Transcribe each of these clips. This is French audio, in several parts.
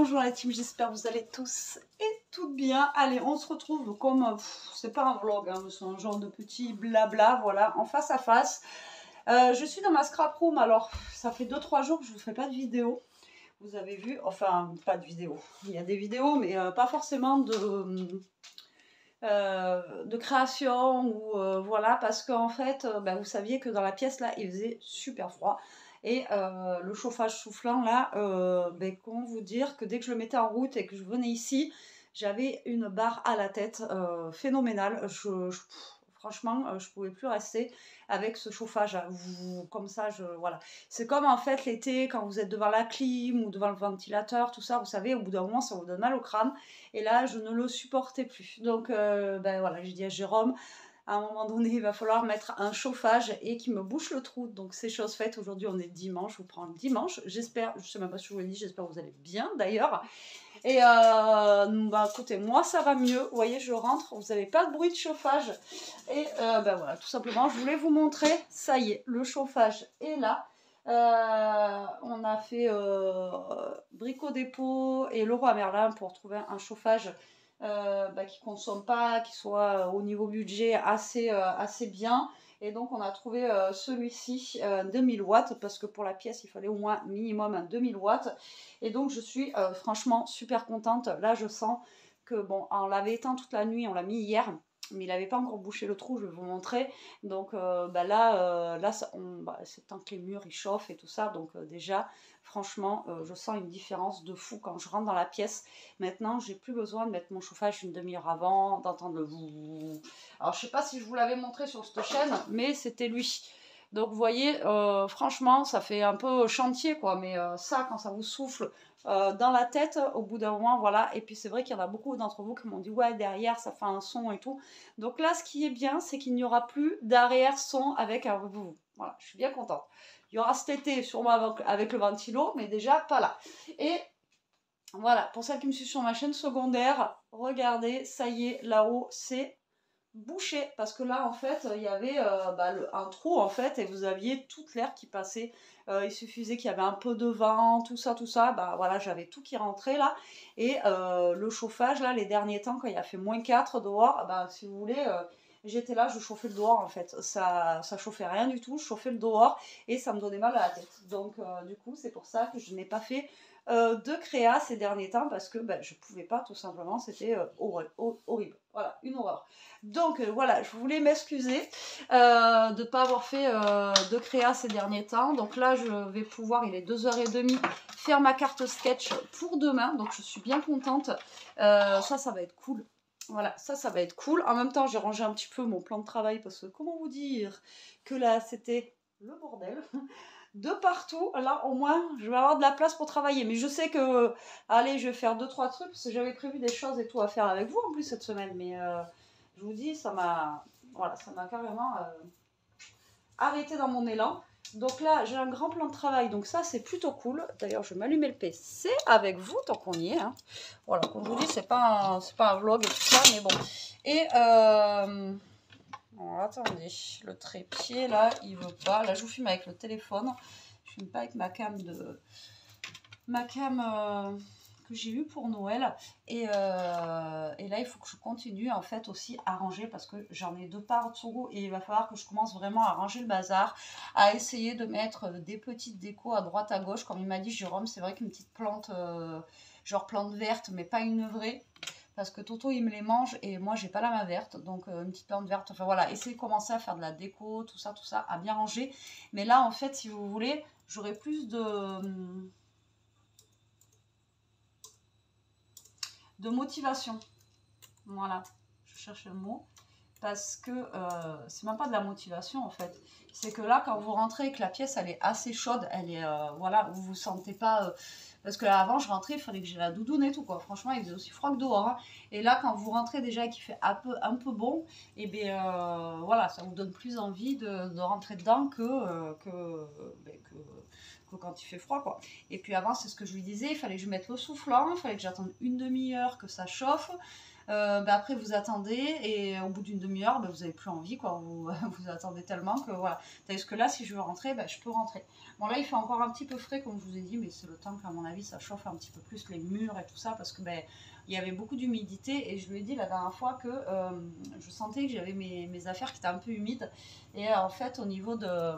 bonjour la team, j'espère que vous allez tous et toutes bien. Allez, on se retrouve comme, c'est pas un vlog, hein, c'est un genre de petit blabla, voilà, en face à face. Je suis dans ma scrap room, alors ça fait 2-3 jours que je vous fais pas de vidéo. Vous avez vu, enfin pas de vidéo, il y a des vidéos mais pas forcément de création ou voilà, parce qu'en fait vous saviez que dans la pièce là il faisait super froid et le chauffage soufflant là, comment vous dire que dès que je le mettais en route et que je venais ici, j'avais une barre à la tête phénoménale. Franchement, je pouvais plus rester avec ce chauffage comme ça. Voilà. C'est comme en fait l'été quand vous êtes devant la clim ou devant le ventilateur, tout ça, vous savez, au bout d'un moment ça vous donne mal au crâne. Et là, je ne le supportais plus. Donc, voilà, j'ai dit à Jérôme, à un moment donné, il va falloir mettre un chauffage et qui me bouche le trou. Donc, c'est chose faite. Aujourd'hui, on est dimanche. Je vous prends le dimanche. J'espère, je ne sais même pas si je vous l'ai dit, j'espère que vous allez bien d'ailleurs. Et écoutez, moi, ça va mieux. Vous voyez, je rentre. Vous n'avez pas de bruit de chauffage. Et voilà, tout simplement, je voulais vous montrer. Ça y est, le chauffage est là. On a fait Brico Dépôt et Leroy Merlin pour trouver un chauffage qui consomme pas, qui soit au niveau budget assez bien. Et donc on a trouvé celui-ci 2000 watts parce que pour la pièce il fallait au moins minimum un 2000 watts. Et donc je suis franchement super contente. Là je sens que bon, on l'avait éteint toute la nuit, on l'a mis hier. Mais il n'avait pas encore bouché le trou, je vais vous montrer. Donc là c'est tant que les murs ils chauffent et tout ça. Donc déjà, franchement, je sens une différence de fou quand je rentre dans la pièce. Maintenant, j'ai plus besoin de mettre mon chauffage une demi-heure avant, d'entendre le vous. Alors, je sais pas si je vous l'avais montré sur cette chaîne, mais c'était lui. Donc, vous voyez, franchement, ça fait un peu chantier, quoi. Mais ça, quand ça vous souffle dans la tête, au bout d'un moment, voilà. Et puis, c'est vrai qu'il y en a beaucoup d'entre vous qui m'ont dit, ouais, derrière, ça fait un son et tout. Donc là, ce qui est bien, c'est qu'il n'y aura plus d'arrière-son avec un vous. Voilà, je suis bien contente. Il y aura cet été, sûrement avec le ventilo, mais déjà pas là. Et voilà, pour celles qui me suivent sur ma chaîne secondaire, regardez, ça y est, là-haut, c'est bouché. Parce que là, en fait, il y avait un trou, en fait, et vous aviez toute l'air qui passait. Il suffisait qu'il y avait un peu de vent, tout ça. Voilà, j'avais tout qui rentrait là. Et le chauffage, là, les derniers temps, quand il a fait -4 dehors, si vous voulez... j'étais là, je chauffais le dehors en fait, ça chauffait rien du tout, je chauffais le dehors et ça me donnait mal à la tête. Donc du coup c'est pour ça que je n'ai pas fait de créa ces derniers temps parce que je pouvais pas tout simplement, c'était horrible, voilà, une horreur. Donc voilà, je voulais m'excuser de ne pas avoir fait de créa ces derniers temps. Donc là je vais pouvoir, il est 2h30, faire ma carte sketch pour demain, donc je suis bien contente. Ça va être cool. Voilà, ça va être cool. En même temps, j'ai rangé un petit peu mon plan de travail parce que, comment vous dire, que là, c'était le bordel. De partout, là, au moins, je vais avoir de la place pour travailler. Mais je sais que, allez, je vais faire 2-3 trucs parce que j'avais prévu des choses et tout à faire avec vous en plus cette semaine. Mais je vous dis, ça m'a carrément arrêté dans mon élan. Donc là, j'ai un grand plan de travail, donc ça, c'est plutôt cool. D'ailleurs, je vais m'allumer le PC avec vous, tant qu'on y est. Hein. Voilà, comme je vous dis, c'est pas un vlog et tout ça, mais bon. Et, bon, attendez, le trépied, là, il veut pas. Là, je vous filme avec le téléphone. Je filme pas avec ma cam que j'ai eu pour Noël et là il faut que je continue en fait aussi à ranger parce que j'en ai 2 partout et il va falloir que je commence vraiment à ranger le bazar, à essayer de mettre des petites décos à droite à gauche comme il m'a dit Jérôme. C'est vrai qu'une petite plante genre plante verte mais pas une vraie parce que Toto il me les mange et moi j'ai pas la main verte, donc une petite plante verte, enfin voilà, essayer de commencer à faire de la déco, tout ça, à bien ranger. Mais là en fait si vous voulez j'aurai plus de motivation. Voilà, je cherche le mot. Parce que c'est même pas de la motivation en fait. C'est que là, quand vous rentrez et que la pièce elle est assez chaude, elle est voilà, vous vous sentez pas. Parce que là, avant, je rentrais, il fallait que j'ai la doudoune et tout quoi. Franchement, il faisait aussi froid que dehors. Hein. Et là, quand vous rentrez déjà et qu'il fait un peu bon, et bien voilà, ça vous donne plus envie de rentrer dedans que quand il fait froid quoi. Et puis avant, c'est ce que je lui disais, il fallait que je mette le soufflant, il fallait que j'attende une demi-heure que ça chauffe. Après vous attendez et au bout d'une demi-heure, vous n'avez plus envie, quoi. Vous attendez tellement que voilà. Tandis que là, si je veux rentrer, je peux rentrer. Bon, là, il fait encore un petit peu frais, comme je vous ai dit, mais c'est le temps qu'à mon avis, ça chauffe un petit peu plus les murs et tout ça, parce que il y avait beaucoup d'humidité et je lui ai dit la dernière fois que je sentais que j'avais mes affaires qui étaient un peu humides. Et en fait, au niveau de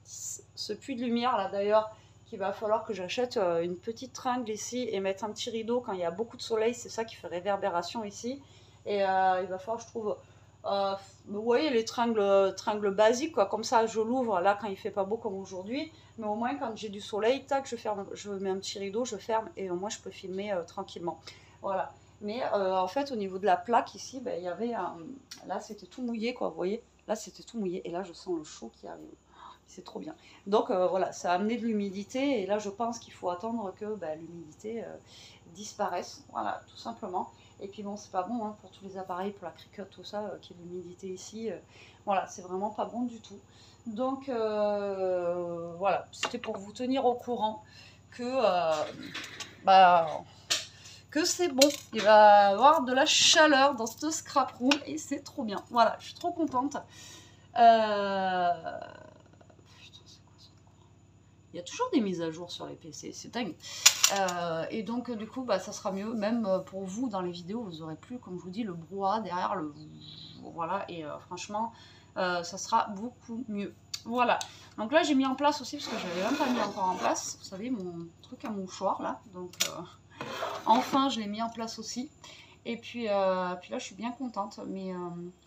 ce puits de lumière là, d'ailleurs, qu'il va falloir que j'achète une petite tringle ici et mettre un petit rideau quand il y a beaucoup de soleil, c'est ça qui fait réverbération ici. Et il va falloir, je trouve, vous voyez les tringles basiques, quoi, comme ça je l'ouvre là quand il fait pas beau comme aujourd'hui, mais au moins quand j'ai du soleil, tac, je ferme, je mets un petit rideau, je ferme et au moins je peux filmer tranquillement. Voilà. Mais en fait, au niveau de la plaque ici, il y avait là c'était tout mouillé, quoi, vous voyez, là c'était tout mouillé et là je sens le chaud qui arrive. C'est trop bien. Donc voilà, ça a amené de l'humidité et là je pense qu'il faut attendre que l'humidité disparaisse, voilà, tout simplement. Et puis bon, c'est pas bon hein, pour tous les appareils, pour la Cricut, tout ça, qu'il y ait de l'humidité ici. Voilà, c'est vraiment pas bon du tout. Donc voilà, c'était pour vous tenir au courant que, que c'est bon. Il va y avoir de la chaleur dans ce scrap room et c'est trop bien. Voilà, je suis trop contente. Il y a toujours des mises à jour sur les PC, c'est dingue. Et donc, du coup, ça sera mieux. Même pour vous, dans les vidéos, vous n'aurez plus, comme je vous dis, le brouhaha derrière le... Voilà, et franchement, ça sera beaucoup mieux. Voilà. Donc là, j'ai mis en place aussi, parce que je n'avais même pas mis encore en place, vous savez, mon truc à mouchoir, là. Donc, enfin, je l'ai mis en place aussi. Et puis là, je suis bien contente. Mais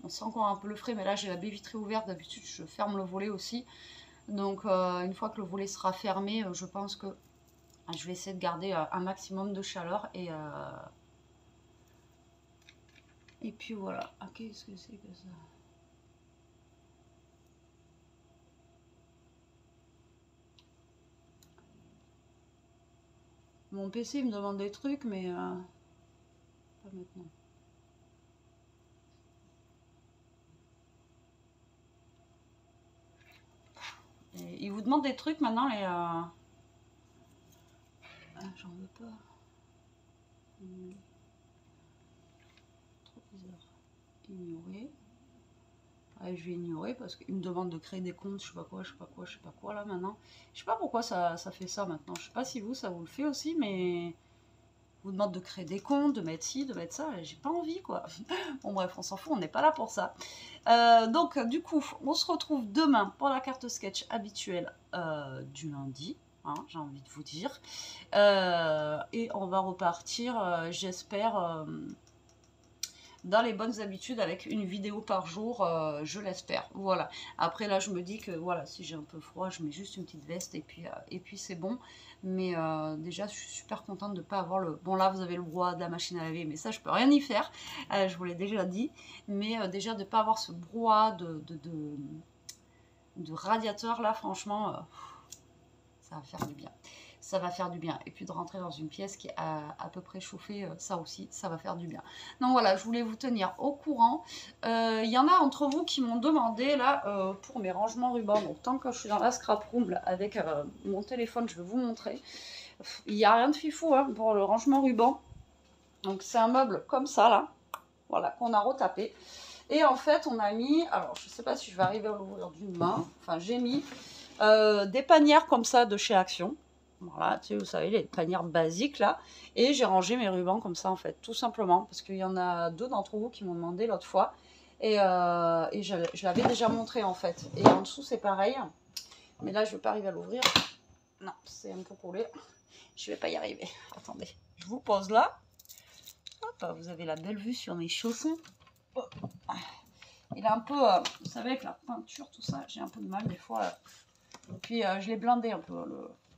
on sent encore un peu le frais. Mais là, j'ai la baie vitrée ouverte. D'habitude, je ferme le volet aussi. Donc une fois que le volet sera fermé, je pense que je vais essayer de garder un maximum de chaleur et puis voilà. Ah, qu'est-ce que c'est que ça? Mon PC il me demande des trucs mais pas maintenant. Et il vous demande des trucs maintenant les... Ah, j'en veux pas. Trop bizarre. Ignorer. Ouais, je vais ignorer parce qu'il me demande de créer des comptes, je sais pas quoi, je sais pas quoi, je sais pas quoi là maintenant. Je sais pas pourquoi ça fait ça maintenant. Je sais pas si vous, ça vous le fait aussi, mais vous demande de créer des comptes, de mettre ci, de mettre ça. J'ai pas envie quoi. Bon bref, on s'en fout, on n'est pas là pour ça. Donc du coup, on se retrouve demain pour la carte sketch habituelle du lundi. Hein, j'ai envie de vous dire. Et on va repartir, j'espère, dans les bonnes habitudes avec une vidéo par jour, je l'espère. Voilà. Après là, je me dis que voilà, si j'ai un peu froid, je mets juste une petite veste et puis c'est bon. Mais déjà, je suis super contente de ne pas avoir le... Bon là, vous avez le brouhaha de la machine à laver, mais ça, je peux rien y faire. Je vous l'ai déjà dit. Mais déjà, de ne pas avoir ce brouhaha de radiateur là, franchement, ça va faire du bien. Ça va faire du bien. Et puis de rentrer dans une pièce qui est à peu près chauffée, ça aussi, ça va faire du bien. Donc voilà, je voulais vous tenir au courant. Il y en a entre vous qui m'ont demandé là pour mes rangements rubans. Donc tant que je suis dans la scrap room là, avec mon téléphone, je vais vous montrer. Il n'y a rien de fifou hein, pour le rangement ruban. Donc c'est un meuble comme ça là. Voilà, qu'on a retapé. Et en fait, on a mis, alors je ne sais pas si je vais arriver à l'ouvrir d'une main. Enfin, j'ai mis des panières comme ça de chez Action. Voilà, tu sais, vous savez, les panières basiques là. Et j'ai rangé mes rubans comme ça en fait, tout simplement. Parce qu'il y en a deux d'entre vous qui m'ont demandé l'autre fois. Et je l'avais déjà montré en fait. Et en dessous c'est pareil. Mais là je ne vais pas arriver à l'ouvrir. Non, c'est un peu collé. Je ne vais pas y arriver. Attendez, je vous pose là. Hop, vous avez la belle vue sur mes chaussons. Oh. Il est un peu, vous savez, avec la peinture, tout ça, j'ai un peu de mal des fois. Et puis je l'ai blindé un peu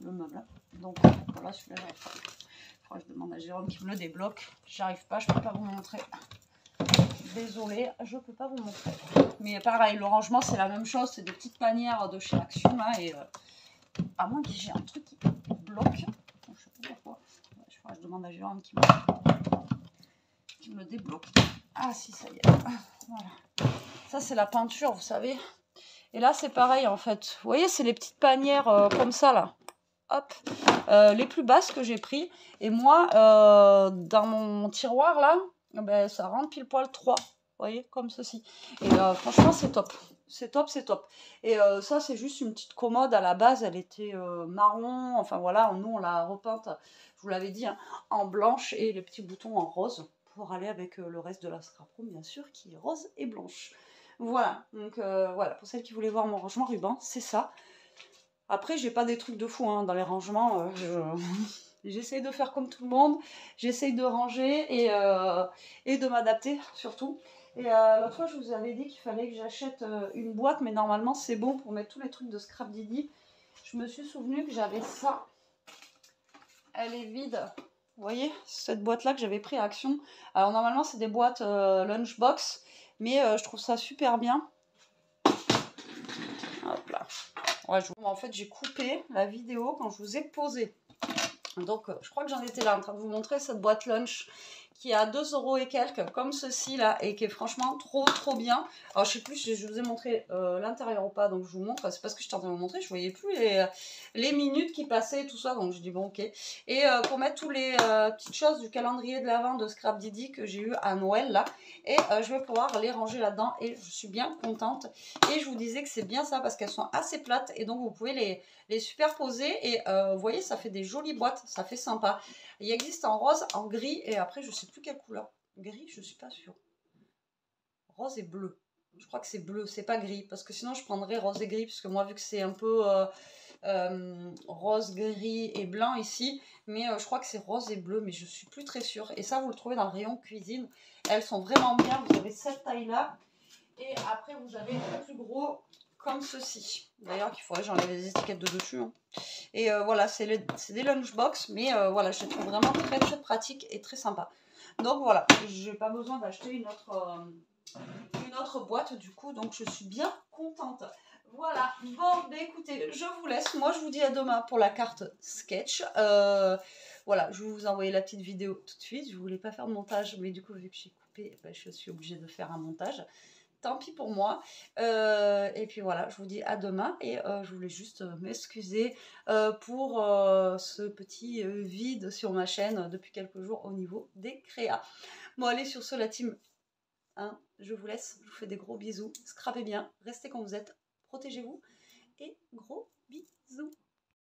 le meuble. Donc voilà, celui-là, j'arrive pas. Il faudra que je demande à Jérôme qui me le débloque. J'arrive pas, je peux pas vous montrer. Désolée, je peux pas vous montrer. Mais pareil, le rangement c'est la même chose, c'est des petites panières de chez Action là. Et à moins que j'ai un truc qui bloque. Je sais pas pourquoi. Il faudra que je demande à Jérôme qui me débloque. Ah si, ça y est. Voilà. Ça c'est la peinture, vous savez. Et là c'est pareil en fait. Vous voyez, c'est les petites panières comme ça là. Hop. Les plus basses que j'ai pris. Et moi, dans mon tiroir là, ben, ça rentre pile poil 3. Vous voyez, comme ceci. Et franchement, c'est top. C'est top, c'est top. Et ça, c'est juste une petite commode. À la base, elle était marron. Enfin, voilà, nous, on l'a repeinte, je vous l'avais dit, hein, en blanche et les petits boutons en rose pour aller avec le reste de la Scrapro, bien sûr, qui est rose et blanche. Voilà. Donc, voilà. Pour celles qui voulaient voir mon rangement ruban, c'est ça. Après, j'ai pas des trucs de fou hein, dans les rangements. J'essaye de faire comme tout le monde. J'essaye de ranger et de m'adapter, surtout. Et l'autre fois, je vous avais dit qu'il fallait que j'achète une boîte, mais normalement, c'est bon pour mettre tous les trucs de Scrap Didi. Je me suis souvenu que j'avais ça. Elle est vide. Vous voyez, cette boîte-là que j'avais pris à Action. Alors, normalement, c'est des boîtes lunchbox, mais je trouve ça super bien. Hop là. Ouais, en fait, j'ai coupé la vidéo quand je vous ai posé. Donc, je crois que j'en étais là en train de vous montrer cette boîte lunch qui est à 2 € et quelques, comme ceci là, et qui est franchement trop bien. Alors, je sais plus si je vous ai montré l'intérieur ou pas, donc je vous montre. C'est parce que je suis en train de vous montrer, je voyais plus les minutes qui passaient et tout ça, donc je dis bon, ok. Et pour mettre tous les petites choses du calendrier de l'Avent de Scrap Didi que j'ai eu à Noël là, et je vais pouvoir les ranger là-dedans, et je suis bien contente. Et je vous disais que c'est bien ça parce qu'elles sont assez plates, et donc vous pouvez les superposer, et vous voyez, ça fait des jolies boîtes, ça fait sympa. Il existe en rose, en gris, et après je sais plus quelle couleur. Gris, je suis pas sûre. Rose et bleu. Je crois que c'est bleu, c'est pas gris, parce que sinon je prendrais rose et gris, parce que moi vu que c'est un peu rose, gris et blanc ici, mais je crois que c'est rose et bleu, mais je suis plus très sûre. Et ça vous le trouvez dans le rayon cuisine. Elles sont vraiment bien, vous avez cette taille là, et après vous avez le plus gros comme ceci. D'ailleurs qu'il faudrait que j'enlève les étiquettes de dessus. Hein. Et voilà, c'est des lunchbox, mais voilà, je les trouve vraiment très pratiques et très sympa. Donc voilà, je n'ai pas besoin d'acheter une autre boîte du coup, donc je suis bien contente. Voilà, bon, bah écoutez, je vous laisse. Moi, je vous dis à demain pour la carte sketch. Voilà, je vais vous envoyer la petite vidéo tout de suite. Je voulais pas faire de montage, mais du coup, vu que j'ai coupé, bah, je suis obligée de faire un montage. Tant pis pour moi. Et puis voilà, je vous dis à demain. Et je voulais juste m'excuser pour ce petit vide sur ma chaîne depuis quelques jours au niveau des créas. Bon, allez, sur ce, la team, hein, je vous laisse. Je vous fais des gros bisous. Scrapez bien, restez quand vous êtes. Protégez-vous. Et gros bisous.